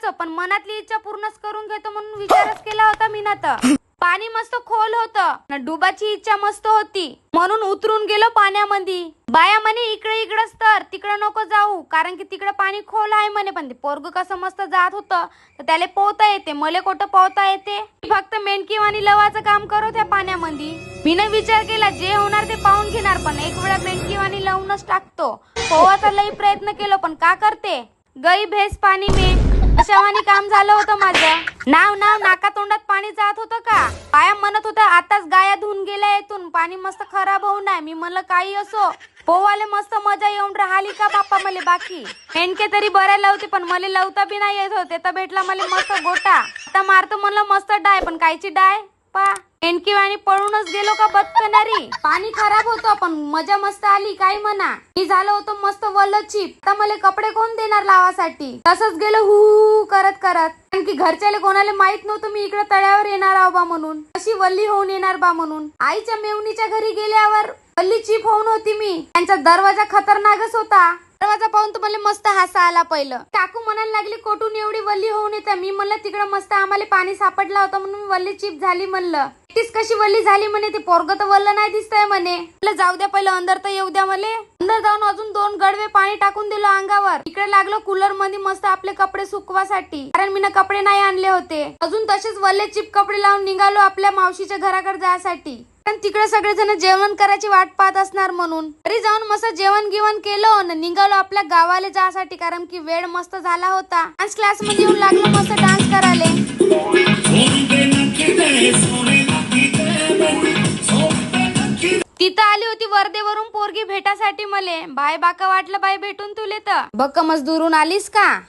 जायचं, पण मनातली इच्छा पूर्णच करून घेतो म्हणून विचारच केला होता मी ना. तर पाणी मस्त खोल होतं ना, डुबाची इच्छा मस्त होती म्हणून उतरून गेलो पाण्यामध्ये. बाया म्हणे इकडे इकडंच तर तिकडे नको जाऊ, कारण की तिकडे पाणी खोल आहे म्हणे. पण ते पोरग कसं मस्त जात होतं तर त्याला पोहता येते, मले कुठं पोहता येते. फक्त मेंढकीवाणी लवाचं काम करो त्या पाण्यामध्ये. मीनं विचार केला जे होणार ते पाहून घेणार, पण एक वेळा मेंढकीवाणी लावूनच टाकतो. पोहाचा लई प्रयत्न केलो, पण का करते गई भेस पाणी में, अशावानी काम झालं होतं माझं. नाव नाका तोंडात पाणी जात होतं का. बाया म्हणत होत्या आताच गाया धुवून गेल्या येतून, पाणी मस्त खराब होऊ नये. मी म्हणलं काही असो, पोवाले मस्त मजा येऊन राहिली का बाप्पा मले. बाकी मेंढके तरी बऱ्या लावते, पण मला लावता बी नाही येत होते. तर भेटला मला मस्त गोटा. आता मारतो म्हणलं मस्त डाय, पण कायची डाय पा मेंढकीवाणी पळूनच गेलो का बदकणारी. पाणी खराब होतं पण मजा मस्त आली, काय म्हणा. मी झालं होतं मस्त वल्ल चिप. आता मला कपडे कोण देणार लावासाठी. तसंच गेलो हु करत करत, कारण की घरच्याले कोणाला माहित नव्हतं मी इकडे तळ्यावर येणार आहो बा म्हणून, अशी वल्ली होऊन येणार बा म्हणून. आईच्या मेवणीच्या घरी गेल्यावर वल्ली चिप होऊन होती मी. त्यांचा दरवाजा खतरनाकच होता. दरवाजा पाहून तर मला मस्त हसा आला. पहिलं काकू म्हणायला लागली कोठून एवढी वल्ली होऊन येते. मी म्हणलं तिकडे मस्त आम्हाला पाणी सापडला होता म्हणून वल्ली चिप झाली म्हणलं. तीच कशी वल्ली झाली म्हणे, ते पोरग तर वल्ल नाही दिसतंय म्हणे. जाऊ द्या पहिलं अंदर तर येऊ द्या मले. अंदर जाऊन अजून 2 गडवे पाणी टाकून दिलं अंगावर. इकडे लागलो कूलर मध्ये मस्त आपले कपडे सुकवासाठी, कारण मी ना कपडे नाही आणले होते. अजून तसेच वल्ले चिप कपडे लावून निघालो आपल्या मावशीच्या घराकडे जायसाठी, कारण तिकडे सगळेजण जेवण करायची वाट पाहत असणार म्हणून. घरी जाऊन मस्त जेवण गिवण केलं आणि निघालो आपल्या गावाला जायसाठी, कारण की वेळ मस्त झाला होता. डान्स क्लास मध्ये येऊन लागलो मस्त डान्स करायला. तिथं आली होती वर्धेवरून पोरगी भेटासाठी मले. बाय बाका वाटलं बाय भेटून तुले तर. बक्क मजदूरून आलीस का.